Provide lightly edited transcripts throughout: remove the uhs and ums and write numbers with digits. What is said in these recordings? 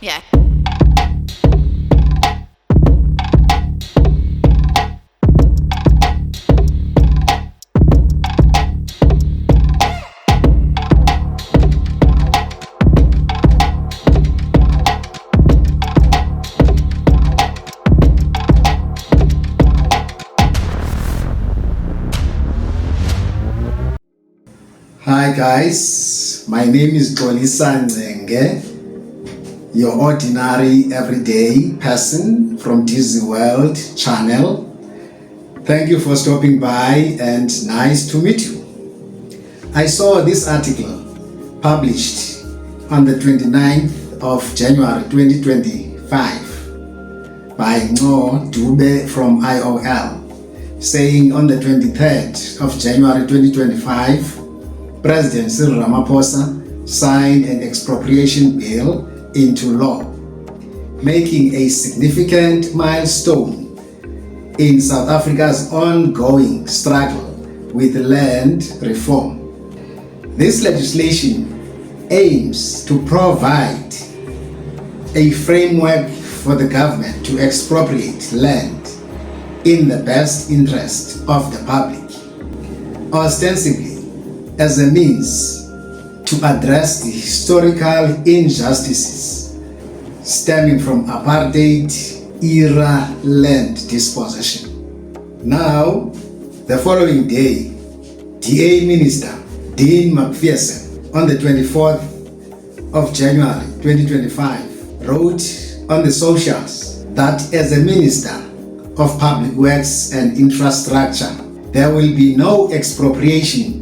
Yeah. Hi guys, my name is Xolisa Nzenge, your ordinary everyday person from Disney World channel. Thank you for stopping by and nice to meet you. I saw this article published on the 29th of January 2025 by Ngo Dube from IOL, saying on the 23rd of January 2025, President Cyril Ramaphosa signed an expropriation bill into law, making a significant milestone in South Africa's ongoing struggle with land reform. This legislation aims to provide a framework for the government to expropriate land in the best interest of the public, ostensibly as a means to address the historical injustices stemming from apartheid-era land dispossession. Now, the following day, DA Minister Dean McPherson, on the 24th of January 2025, wrote on the socials that as a Minister of Public Works and Infrastructure, there will be no expropriation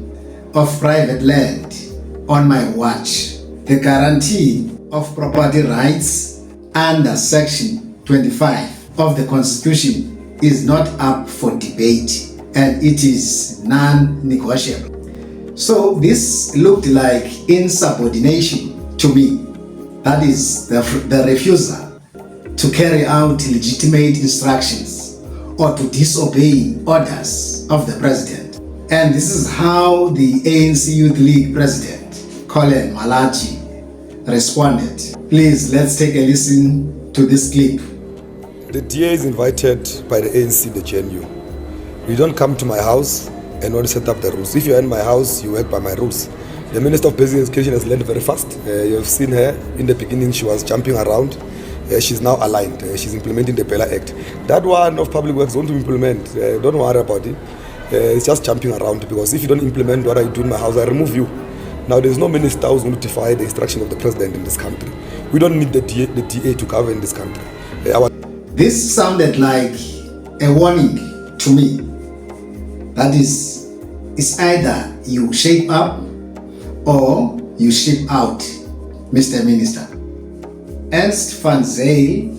of private land on my watch. The guarantee of property rights under Section 25 of the Constitution is not up for debate and it is non-negotiable. So this looked like insubordination to me. That is the refusal to carry out legitimate instructions or to disobey orders of the president. And this is how the ANC Youth League president, Colin Malachi, responded. Please, let's take a listen to this clip. The DA is invited by the ANC, the GNU. You don't come to my house and want to set up the rules. If you're in my house, you work by my rules. The Minister of Basic Education has learned very fast. You have seen her. In the beginning, she was jumping around. She's now aligned. She's implementing the Bella Act. That one of Public Works want to implement. Don't worry about it. It's just jumping around, because if you don't implement what I do in my house, I remove you. Now, there's no minister who's going to defy the instruction of the president in this country. We don't need the DA to govern this country. This sounded like a warning to me. That is, it's either you shape up or you ship out, Mr. Minister. Ernst van Zyl,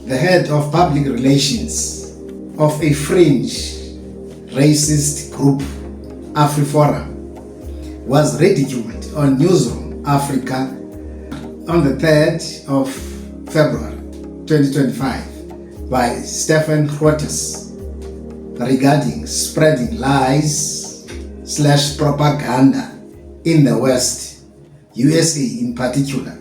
the head of public relations of a fringe racist group, AfriForum, was ridiculed on Newsroom Africa on the 3rd of February 2025 by Stephen Grootes regarding spreading lies/propaganda in the West, USA in particular.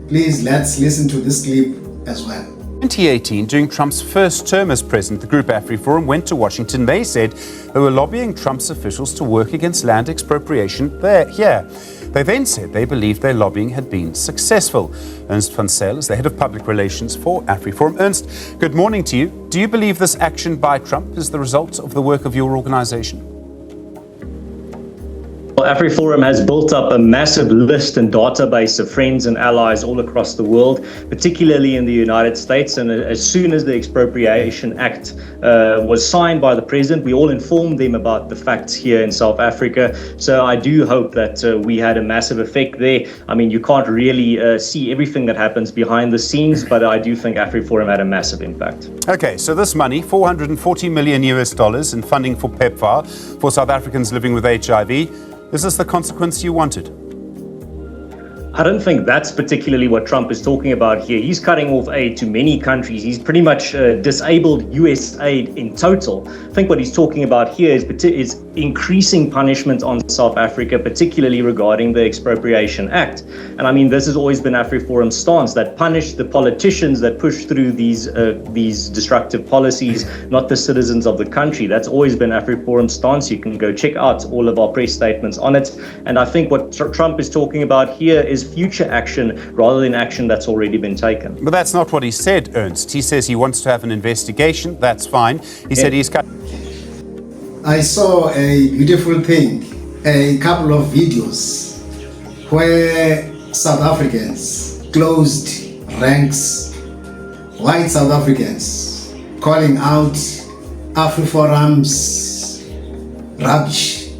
Please, let's listen to this clip as well. 2018, during Trump's first term as president, the group AfriForum went to Washington. They said they were lobbying Trump's officials to work against land expropriation here. They then said they believed their lobbying had been successful. Ernst van Zyl is the head of public relations for AfriForum. Ernst, good morning to you. Do you believe this action by Trump is the result of the work of your organization? Well, AfriForum has built up a massive list and database of friends and allies all across the world, particularly in the United States. And as soon as the Expropriation Act was signed by the president, we all informed them about the facts here in South Africa. So I do hope that we had a massive effect there. I mean, you can't really see everything that happens behind the scenes, but I do think AfriForum had a massive impact. Okay, so this money, $440 million in funding for PEPFAR for South Africans living with HIV, is this the consequence you wanted? I don't think that's particularly what Trump is talking about here. He's cutting off aid to many countries. He's pretty much disabled US aid in total. I think what he's talking about here is increasing punishment on South Africa, particularly regarding the Expropriation Act. And I mean, this has always been AfriForum's stance, that punish the politicians that push through these destructive policies, not the citizens of the country. That's always been AfriForum's stance. You can go check out all of our press statements on it. And I think what Trump is talking about here is future action rather than action that's already been taken. But that's not what he said, Ernst. He says he wants to have an investigation. That's fine. He said he's cut. I saw a beautiful thing, a couple of videos where South Africans closed ranks, white South Africans calling out AfriForum's rubbish,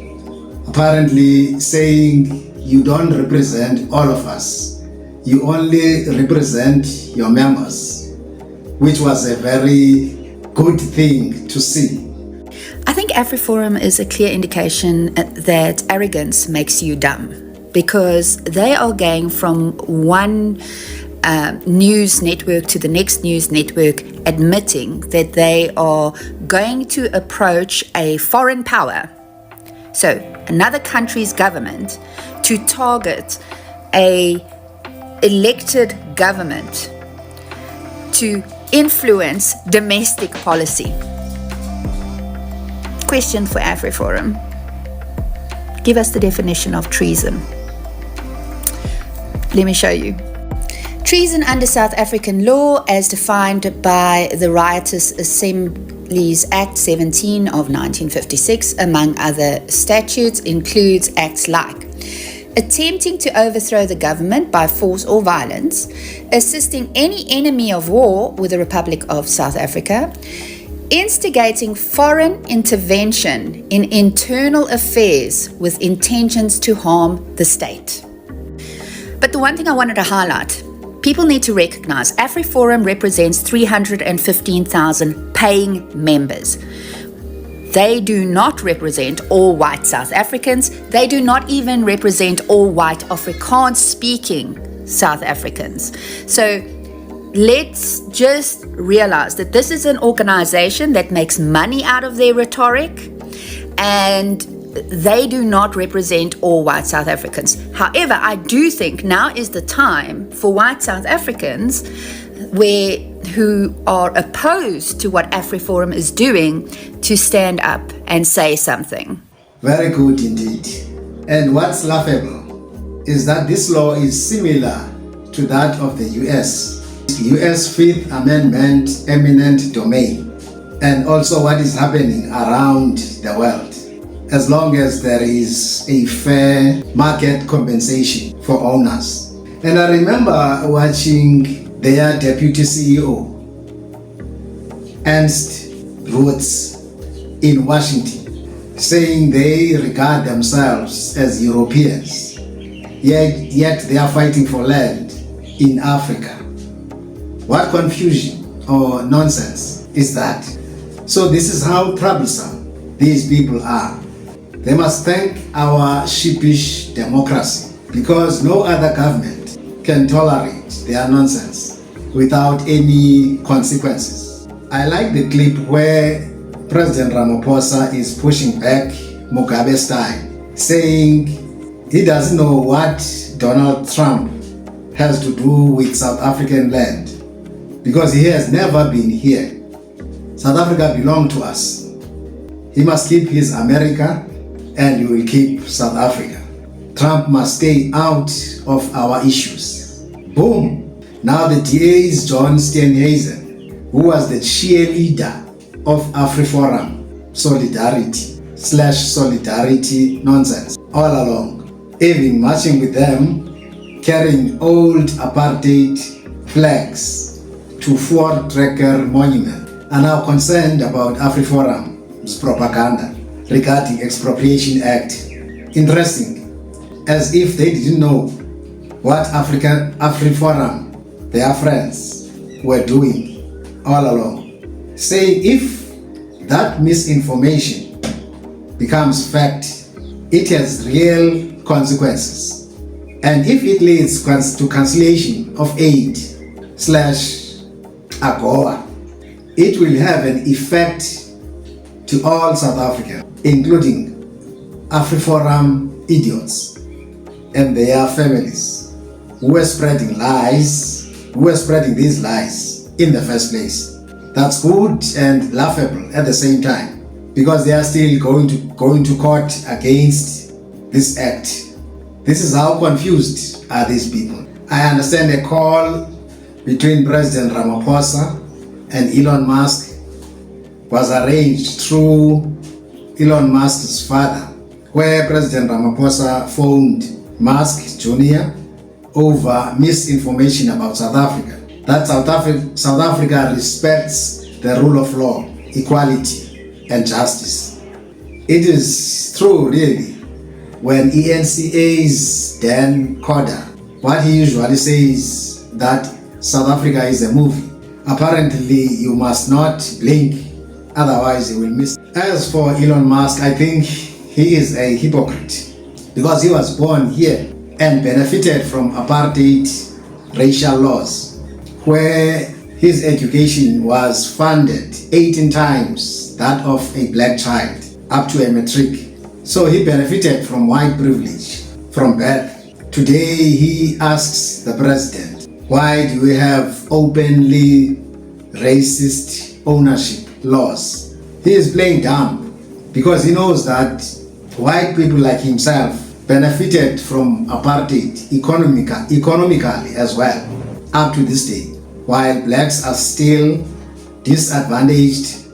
apparently saying you don't represent all of us, you only represent your members, which was a very good thing to see. I think AfriForum is a clear indication that arrogance makes you dumb, because they are going from one news network to the next news network admitting that they are going to approach a foreign power, so another country's government, to target a elected government to influence domestic policy. Question for AfriForum. Give us the definition of treason. Let me show you. Treason under South African law, as defined by the Riotous Assemblies Act 17 of 1956, among other statutes, includes acts like attempting to overthrow the government by force or violence, assisting any enemy of war with the Republic of South Africa, instigating foreign intervention in internal affairs with intentions to harm the state. But the one thing I wanted to highlight, people need to recognize AfriForum represents 315,000 paying members. They do not represent all white South Africans. They do not even represent all white Afrikaans-speaking South Africans. So let's just realize that this is an organization that makes money out of their rhetoric, and they do not represent all white South Africans. However, I do think now is the time for white South Africans who are opposed to what AfriForum is doing to stand up and say something. Very good indeed. And what's laughable is that this law is similar to that of the US. US Fifth Amendment, eminent domain, and also what is happening around the world, as long as there is a fair market compensation for owners. And I remember watching their deputy CEO, Ernst Rhodes, in Washington, saying they regard themselves as Europeans, yet they are fighting for land in Africa. What confusion or nonsense is that? So this is how troublesome these people are. They must thank our sheepish democracy, because no other government can tolerate their nonsense without any consequences. I like the clip where President Ramaphosa is pushing back Mugabe style, saying he doesn't know what Donald Trump has to do with South African land, because he has never been here. South Africa belongs to us. He must keep his America, and he will keep South Africa. Trump must stay out of our issues. Boom! Now the DA is John Steenhuisen, who was the cheerleader of AfriForum solidarity nonsense all along, even marching with them, carrying old apartheid flags to Fort Trekker Monument, are now concerned about AfriForum's propaganda regarding Expropriation Act. Interesting, as if they didn't know what AfriForum, their friends, were doing all along, saying if that misinformation becomes fact, it has real consequences, and if it leads to cancellation of aid / AGOA, it will have an effect to all South Africa, including AfriForum idiots and their families who were spreading these lies in the first place. That's good and laughable at the same time, because they are still going to court against this act. This is how confused are these people. I understand a call between President Ramaphosa and Elon Musk was arranged through Elon Musk's father, where President Ramaphosa phoned Musk Jr. over misinformation about South Africa. That South Africa respects the rule of law, equality, and justice. It is true, really, when ENCA's Dan Corder, what he usually says that South Africa is a movie. Apparently, you must not blink, otherwise you will miss. As for Elon Musk, I think he is a hypocrite, because he was born here and benefited from apartheid racial laws, where his education was funded 18 times that of a black child, up to a matric. So he benefited from white privilege from birth. Today he asks the president, why do we have openly racist ownership laws? He is playing dumb, because he knows that white people like himself benefited from apartheid economically as well, up to this day, while blacks are still disadvantaged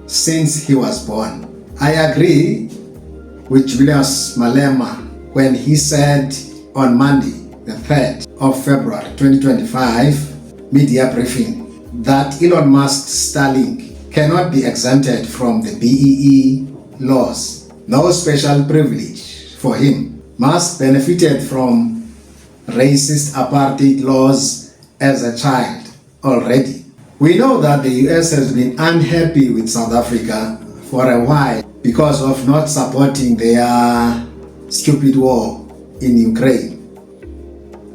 since he was born. I agree with Julius Malema when he said on Monday, the 3rd of February 2025, media briefing, that Elon Musk's Starlink cannot be exempted from the BEE laws. No special privilege for him. Musk benefited from racist apartheid laws as a child already. We know that the US has been unhappy with South Africa for a while because of not supporting their stupid war in Ukraine.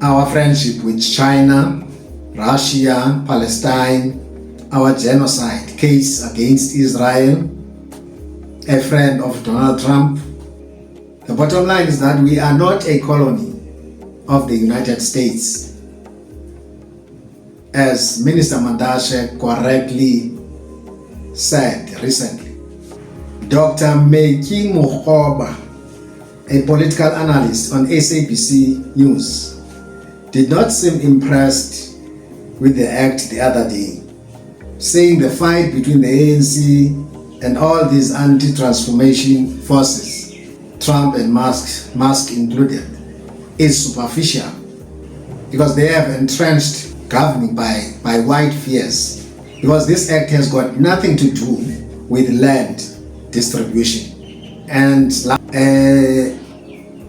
Our friendship with China, Russia, Palestine, our genocide case against Israel, a friend of Donald Trump. The bottom line is that we are not a colony of the United States. As Minister Mandashe correctly said recently, Dr. Meiki Mukhoba, a political analyst on SABC News, did not seem impressed with the act the other day, saying the fight between the ANC and all these anti-transformation forces, Trump and Musk included, is superficial, because they have entrenched governing by white fears, because this act has got nothing to do with land distribution. And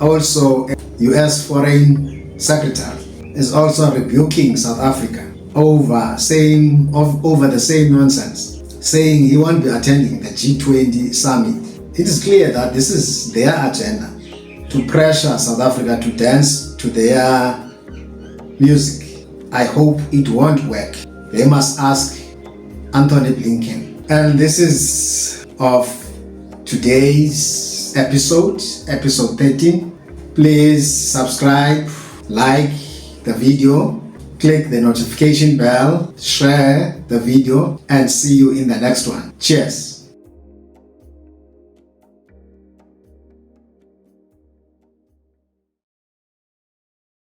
also US Foreign Secretary is also rebuking South Africa over the same nonsense, saying he won't be attending the G20 summit. It is clear that this is their agenda, to pressure South Africa to dance to their music. I hope it won't work. They must ask Anthony Blinken. And this is of today's episode 13. Please subscribe, like the video, click the notification bell, share the video, and see you in the next one. Cheers.